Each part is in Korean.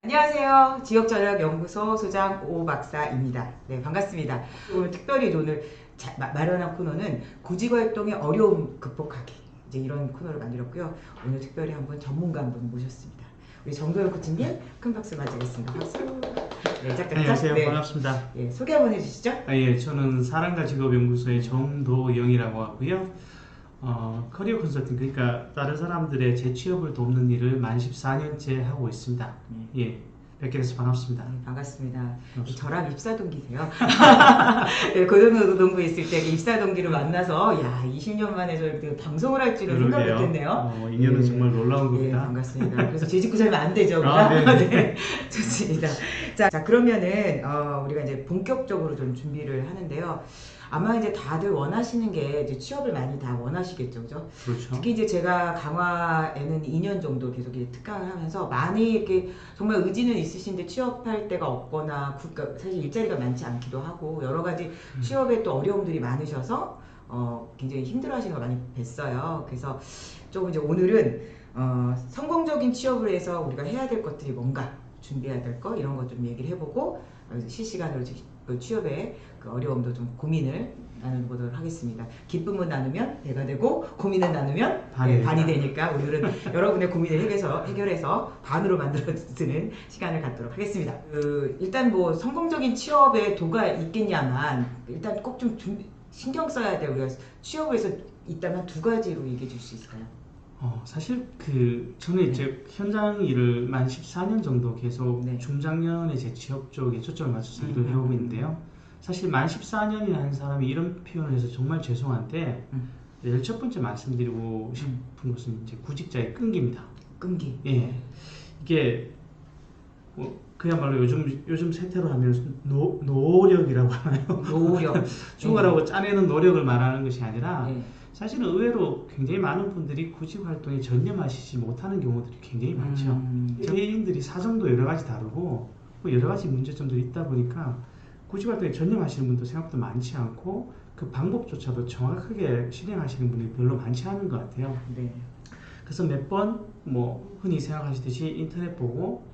안녕하세요. 지역전략연구소 소장 오 박사입니다. 네, 반갑습니다. 오늘 특별히 오늘 마련한 코너는 구직활동의 어려움 극복하기. 이제 이런 코너를 만들었고요. 오늘 특별히 전문가 한 분 모셨습니다. 우리 정도현 코치님 큰 박수 맞이하겠습니다. 박수. 네, 짝짝짝. 안녕하세요. 네. 반갑습니다. 예, 소개 한번 해주시죠. 예, 저는 사랑과 직업연구소의 정도영이라고 하고요. 커리어 컨설팅, 그러니까 다른 사람들의 재취업을 돕는 일을 만 14년째 하고 있습니다. 예, 뵙게 돼서 반갑습니다. 네, 반갑습니다. 반갑습니다. 저랑 입사 동기세요. 네, 고등노동부에 있을 때 입사 동기를 만나서 20년 만에 저 방송을 할 줄은 생각 못했네요. 인연은 네. 정말 놀라운 네, 겁니다. 반갑습니다. 그래서 재직구 살면 안 되죠, 우리가? 네, 좋습니다. 자, 그러면은 우리가 이제 본격적으로 좀 준비를 하는데요. 아마 이제 다들 원하시는 게 이제 취업을 많이 다 원하시겠죠, 그죠? 그렇죠. 특히 이제 제가 강화에는 2년 정도 계속 이제 특강을 하면서 많이 이렇게 정말 의지는 있으신데 취업할 데가 없거나 그러니까 사실 일자리가 많지 않기도 하고 여러 가지 취업에 또 어려움들이 많으셔서 굉장히 힘들어하시는 걸 많이 뵀어요. 그래서 조금 이제 오늘은 성공적인 취업을 해서 우리가 해야 될 것들이 뭔가 준비해야 될 거 이런 것 좀 얘기를 해보고 실시간으로 그 취업의 그 어려움도 좀 고민을 나눠보도록 하겠습니다. 기쁨은 나누면 배가 되고 고민은 나누면 반이 되니까 오늘은 여러분의 고민을 해결해서 반으로 만들어드는 시간을 갖도록 하겠습니다. 일단 뭐 성공적인 취업의 도가 있겠냐만 일단 꼭 좀 신경 써야 돼. 우리가 취업을 해서 있다면 두 가지로 얘기해 줄 수 있을까요? 사실 저는 이제 현장 일을 만 14년 정도 계속 중장년의 재취업 쪽에 초점을 맞춰서 일을 해오고 있는데요. 사실 만 14년이나 한 사람이 이런 표현을 해서 정말 죄송한데 첫 번째 말씀드리고 싶은 것은 이제 구직자의 끈기입니다. 끈기. 예, 이게 그야말로 요즘 세태로 하면 노력이라고 하나요? 노력. 죽어라고 짜내는 노력을 말하는 것이 아니라 사실은 의외로 굉장히 많은 분들이 구직 활동에 전념하시지 못하는 경우들이 굉장히 많죠. 개인들이 사정도 여러 가지 다르고 여러 가지 문제점들이 있다 보니까 구직 활동에 전념하시는 분도 생각보다 많지 않고 그 방법조차도 정확하게 실행하시는 분이 별로 많지 않은 것 같아요. 네. 그래서 몇 번 흔히 생각하시듯이 인터넷 보고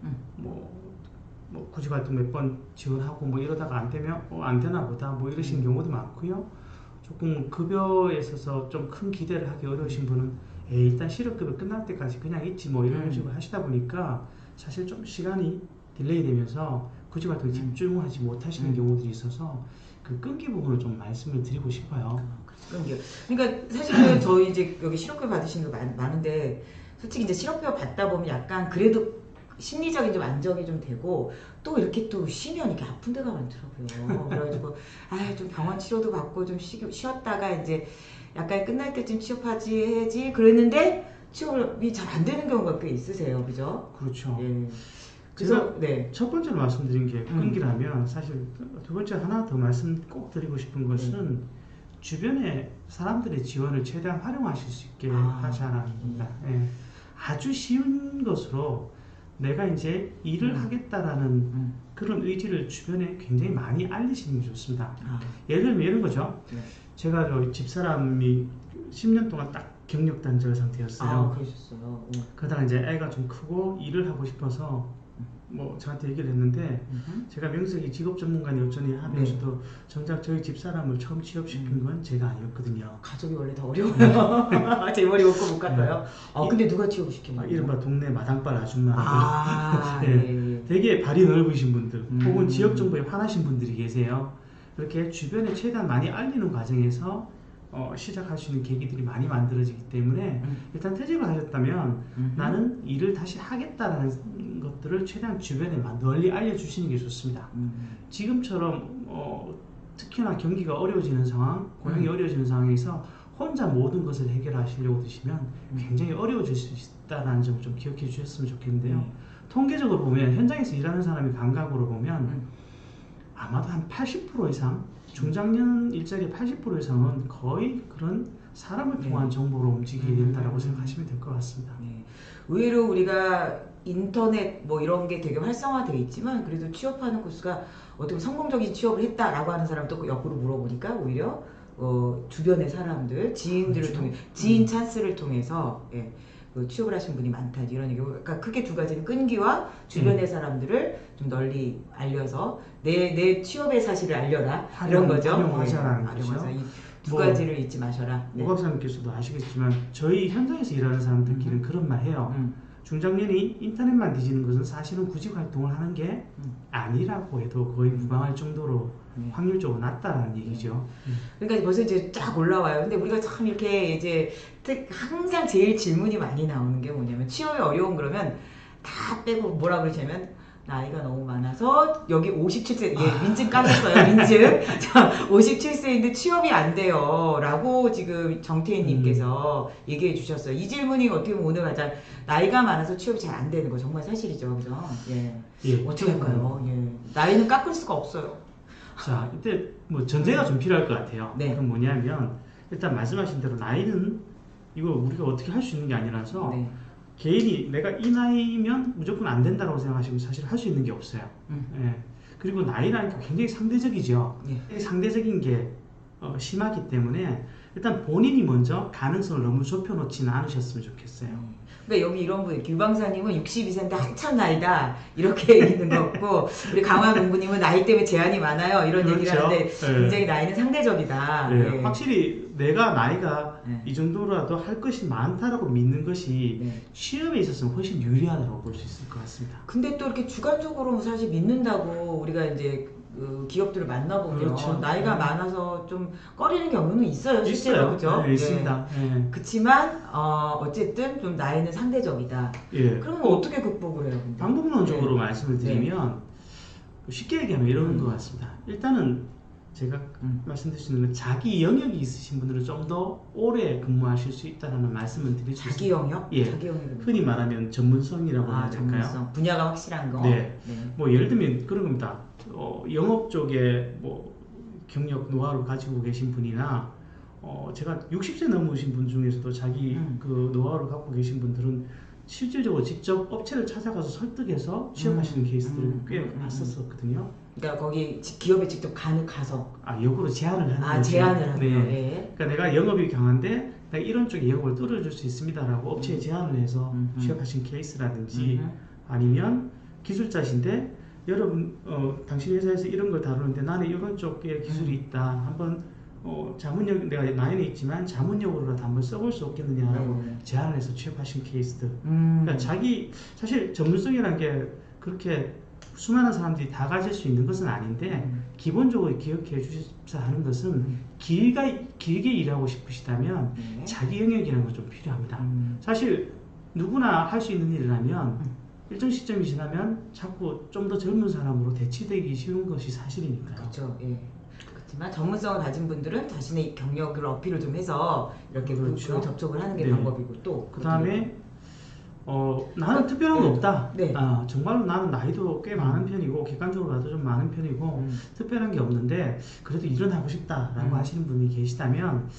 구직 활동 몇 번 지원하고 이러다가 안 되면 안 되나 보다 이러신 경우도 많고요. 조금 급여에 있어서 좀 큰 기대를 하기 어려우신 분은 일단 실업급여 끝날 때까지 그냥 있지 이런 식으로 하시다 보니까 사실 좀 시간이 딜레이 되면서 구직 활동에 집중하지 못하시는 경우들이 있어서 그 끈기 부분을 좀 말씀을 드리고 싶어요. 끈기요. 그러니까 사실은 저희 이제 여기 실업급여 받으시는 거 많은데 솔직히 이제 실업급여 받다 보면 약간 그래도 심리적인 좀 안정이 좀 되고 또 이렇게 또 쉬면 이렇게 아픈 데가 많더라고요. 그래가지고 좀 병원 치료도 받고 좀 쉬었다가 이제 약간 끝날 때쯤 해야지 그랬는데 취업이 잘 안 되는 경우가 꽤 있으세요, 그죠? 그렇죠. 예. 그래서 첫 번째로 말씀드린 게 끈기라면 사실 두 번째 하나 더 말씀 꼭 드리고 싶은 것은 주변에 사람들의 지원을 최대한 활용하실 수 있게 하자는 겁니다. 아주 쉬운 것으로 내가 이제 일을 하겠다라는 그런 의지를 주변에 굉장히 많이 알리시는 게 좋습니다. 예를 들면 이런 거죠. 제가 집사람이 10년 동안 딱 경력 단절 상태였어요. 그러셨어요. 그러다가 이제 애가 좀 크고 일을 하고 싶어서 저한테 얘기를 했는데 제가 명색이 직업 전문가니 어쩌니 하면서도 정작 저희 집사람을 처음 취업시킨 건 제가 아니었거든요. 가족이 원래 더 어려워요. 제 머리 먹고 못 갔어요. 근데 누가 취업시킨 거예요? 이른바 동네 마당발 아줌마. 네. 되게 발이 넓으신 분들 혹은 지역 정보에 환하신 분들이 계세요. 그렇게 주변에 최대한 많이 알리는 과정에서 시작할 수 있는 계기들이 많이 만들어지기 때문에 일단 퇴직을 하셨다면 나는 일을 다시 하겠다라는 것들을 최대한 주변에 널리 알려주시는 게 좋습니다. 지금처럼 특히나 경기가 어려워지는 상황, 고용이 어려워지는 상황에서 혼자 모든 것을 해결하시려고 드시면 굉장히 어려워질 수 있다는 점을 좀 기억해 주셨으면 좋겠는데요. 통계적으로 보면 현장에서 일하는 사람의 감각으로 보면 아마도 한 80% 이상 중장년 일자리의 80% 이상은 거의 그런 사람을 통한 정보로 움직이게 된다고 생각하시면 될 것 같습니다. 의외로 우리가 인터넷 이런 게 되게 활성화되어 있지만 그래도 취업하는 코스가 어떻게 보면 성공적인 취업을 했다라고 하는 사람 또 옆으로 물어보니까 오히려 주변의 사람들, 지인들을 통해 지인 찬스를 통해서 그 취업을 하신 분이 많다 이런 얘기고, 그러니까 크게 두 가지는 끈기와 주변의 사람들을 좀 널리 알려서 내 취업의 사실을 알려라 이런 거죠. 활용하자라는 네, 거죠. 활용하자. 이 두 뭐, 가지를 잊지 마셔라. 오 박사님께서도 아시겠지만 저희 현장에서 일하는 사람들끼리는 그런 말 해요. 중장년이 인터넷만 뒤지는 것은 사실은 구직 활동을 하는 게 아니라고 해도 거의 무방할 정도로 확률적으로 낮다는 얘기죠. 그러니까 벌써 이제 쫙 올라와요. 근데 우리가 참 이렇게 이제 항상 제일 질문이 많이 나오는 게 뭐냐면, 취업이 어려운 그러면 다 빼고 뭐라 그러냐면, 나이가 너무 많아서 여기 57세, 예, 민증 까졌어요, 민증. 자, 57세인데 취업이 안 돼요 라고 지금 정태인님께서 얘기해 주셨어요. 이 질문이 어떻게 보면 오늘 가장 나이가 많아서 취업이 잘 안 되는 거 정말 사실이죠, 그죠? 예. 어떻게 할까요? 예. 나이는 깎을 수가 없어요. 자, 이때 뭐 전제가 좀 필요할 것 같아요. 네. 그건 뭐냐면, 일단 말씀하신 대로 나이는 이거 우리가 어떻게 할 수 있는 게 아니라서 네. 개인이 내가 이 나이면 무조건 안 된다고 생각하시면 사실 할 수 있는 게 없어요. 예. 그리고 나이라는 게 굉장히 상대적이죠. 예. 상대적인 게 심하기 때문에 일단 본인이 먼저 가능성을 너무 좁혀놓지는 않으셨으면 좋겠어요. 그러니까 여기 이런 분, 규방사님은 62세인데 한참 나이다 이렇게 있는 거 없고, 우리 강화농부님은 나이 때문에 제한이 많아요 이런 그렇죠. 얘기를 하는데, 네. 굉장히 나이는 상대적이다. 네. 예. 확실히 내가 나이가 네. 이 정도라도 할 것이 많다라고 믿는 것이 네. 취업에 있어서는 훨씬 유리하다고 볼 수 있을 것 같습니다. 근데 또 이렇게 주관적으로 사실 믿는다고 우리가 이제 그 기업들을 만나보면 그렇죠. 나이가 많아서 좀 꺼리는 경우는 있어요, 실제로. 그죠? 네, 있습니다. 예. 그치만 어쨌든 좀 나이는 상대적이다. 예. 그러면 어떻게 극복을 해요? 근데? 방법론적으로 네. 말씀을 드리면 쉽게 얘기하면 이런 것 같습니다. 일단은 제가 말씀드릴 수 있는 건 자기 영역이 있으신 분들은 좀 더 오래 근무하실 수 있다는 말씀을 드릴 수 자기 있습니다. 영역? 예. 자기 영역이 흔히 말하면 전문성이라고 해야 될까요? 전문성. 분야가 확실한 거. 네. 네. 뭐 예를 들면 그런 겁니다. 영업 쪽에 뭐 경력 노하우를 가지고 계신 분이나 제가 60세 넘으신 분 중에서도 자기 그 노하우를 갖고 계신 분들은 실질적으로 직접 업체를 찾아가서 설득해서 취업하시는 케이스들을 꽤 봤었거든요. 그러니까 거기 기업에 직접 가서. 역으로 제안을 하는 거죠. 제안을 하는 네. 거. 예. 그러니까 내가 영업이 강한데 내가 이런 쪽에 영업을 뚫어줄 수 있습니다라고 업체에 제안을 해서 취업하신 케이스라든지, 아니면 기술자신데 여러분 당신 회사에서 이런 걸 다루는데 나는 이런 쪽에 기술이 있다. 한번 자문력, 내가 나이는 있지만 자문력으로라도 한번 써볼 수 없겠느냐라고 제안을 해서 취업하신 케이스들. 그러니까 자기 사실 전문성이라는 게 그렇게 수많은 사람들이 다 가질 수 있는 것은 아닌데, 기본적으로 기억해 주셔야 하는 것은 길게 일하고 싶으시다면 자기 영역이라는 건 좀 필요합니다. 사실 누구나 할 수 있는 일이라면 일정 시점이 지나면 자꾸 좀 더 젊은 사람으로 대치되기 쉬운 것이 사실이니까요. 그렇죠. 예. 그렇지만 전문성을 가진 분들은 자신의 경력을 어필을 좀 해서 이렇게 그렇죠. 접촉을 하는 게 네. 방법이고, 또 그 다음에 나는 특별한 거 없다. 네. 정말로 나는 나이도 꽤 많은 편이고 객관적으로 봐도 좀 많은 편이고 특별한 게 없는데 그래도 일은 하고 싶다라고 하시는 분이 계시다면,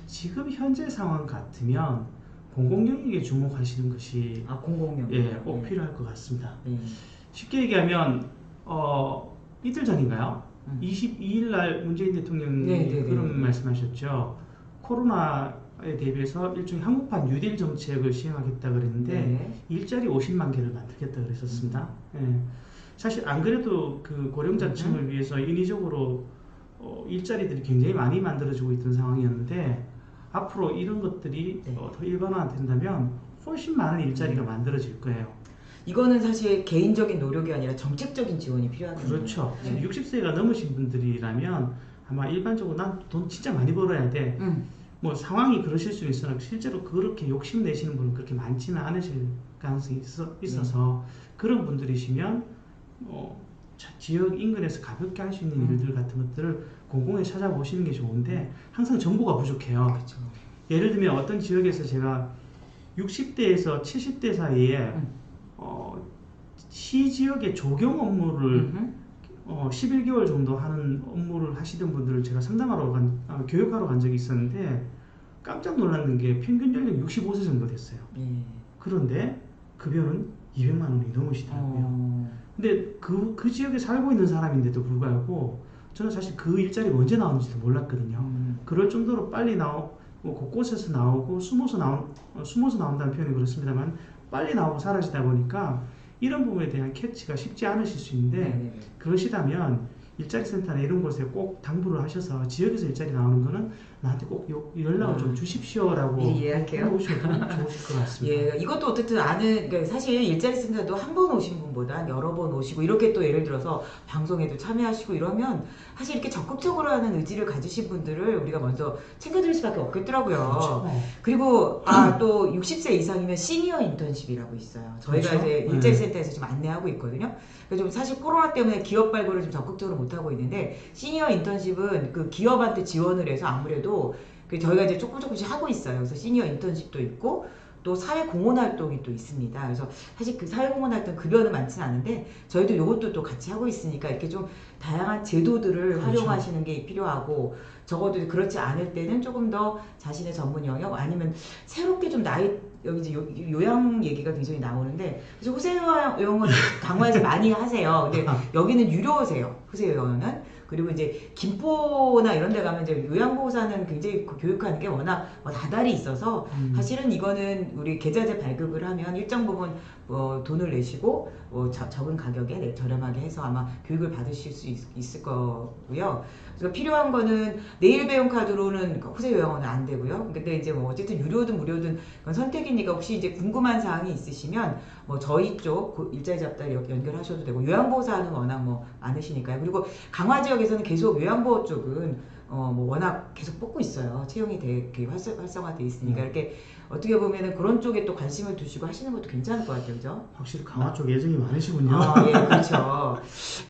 지금 현재 상황 같으면 공공영역에 주목하시는 것이 공공영역. 꼭 필요할 것 같습니다. 네. 쉽게 얘기하면 이틀 전인가요? 22일 날 문재인 대통령이 그런 말씀하셨죠. 코로나에 대비해서 일종의 한국판 뉴딜 정책을 시행하겠다 그랬는데 일자리 50만 개를 만들겠다 그랬었습니다. 사실 안 그래도 그 고령자층을 위해서 인위적으로 일자리들이 굉장히 많이 만들어지고 있던 상황이었는데, 앞으로 이런 것들이 더 일반화된다면 훨씬 많은 일자리가 만들어질 거예요. 이거는 사실 개인적인 노력이 아니라 정책적인 지원이 필요하거든요. 그렇죠. 60세가 넘으신 분들이라면 아마 일반적으로 난 돈 진짜 많이 벌어야 돼. 뭐 상황이 그러실 수는 있으나 실제로 그렇게 욕심내시는 분은 그렇게 많지는 않으실 가능성이 있어서 그런 분들이시면 지역 인근에서 가볍게 할 수 있는 일들 같은 것들을 공공에 찾아보시는 게 좋은데, 항상 정보가 부족해요. 그렇죠. 예를 들면 어떤 지역에서 제가 60대에서 70대 사이에 시 지역의 조경 업무를 11개월 정도 하는 업무를 하시던 분들을 제가 상담하러 교육하러 간 적이 있었는데, 깜짝 놀랐는 게 평균 연령 65세 정도 됐어요. 그런데 급여는 200만 원이 넘으시더라고요. 근데 그 지역에 살고 있는 사람인데도 불구하고 저는 사실 그 일자리가 언제 나오는지도 몰랐거든요. 그럴 정도로 빨리 뭐 곳곳에서 나오고 숨어서 나온다는 표현이 그렇습니다만 빨리 나오고 사라지다 보니까 이런 부분에 대한 캐치가 쉽지 않으실 수 있는데 네네네. 그러시다면 일자리 센터나 이런 곳에 꼭 당부를 하셔서 지역에서 일자리 나오는 거는 나한테 꼭 연락을 좀 주십시오라고 미리 예약해요. 해놓으셔도 좋으실 것 같습니다. 예, 이것도 어쨌든 그러니까 사실 일자리 센터도 한 번 오신 분보다 여러 번 오시고 이렇게 또 예를 들어서 방송에도 참여하시고 이러면 사실 이렇게 적극적으로 하는 의지를 가지신 분들을 우리가 먼저 챙겨드릴 수밖에 없겠더라고요. 그렇죠. 그리고 또 60세 이상이면 시니어 인턴십이라고 있어요. 저희가 그렇죠. 이제 일자리 센터에서 좀 안내하고 있거든요. 그래서 좀 사실 코로나 때문에 기업 발굴을 좀 적극적으로 못 하고 있는데 시니어 인턴십은 그 기업한테 지원을 해서 아무래도 저희가 이제 조금씩 하고 있어요. 그래서 시니어 인턴십도 있고 또 사회공헌 활동이 또 있습니다. 그래서 사실 그 사회공헌 활동 급여는 많지는 않은데 저희도 이것도 또 같이 하고 있으니까 이렇게 좀 다양한 제도들을 그렇죠. 활용하시는 게 필요하고 적어도 그렇지 않을 때는 조금 더 자신의 전문 영역 아니면 새롭게 좀 여기 이제 요양 얘기가 굉장히 나오는데 그래서 후세 요양은 강화에서 많이 하세요. 근데 여기는 유료세요. 후세 요양은. 그리고 이제 김포나 이런 데 가면 이제 요양보호사는 굉장히 교육하는 게 워낙 다달이 있어서 사실은 이거는 우리 계좌제 발급을 하면 일정 부분 돈을 내시고 적은 가격에 저렴하게 해서 아마 교육을 받으실 수 있을 거고요. 그래서 필요한 거는 내일 배움 카드로는 후세 요양원은 안 되고요. 근데 이제 뭐 어쨌든 유료든 무료든 그건 선택이니까 혹시 이제 궁금한 사항이 있으시면 저희 쪽 일자리 잡다를 연결하셔도 되고 요양보호사는 워낙 많으시니까요. 그리고 강화 지역에서는 계속 요양보호 쪽은 워낙 계속 뽑고 있어요. 채용이 되게 활성화돼 있으니까 이렇게 어떻게 보면은 그런 쪽에 또 관심을 두시고 하시는 것도 괜찮을 것 같아요, 그죠? 확실히 강화 쪽 예정이 많으시군요. 예, 그렇죠.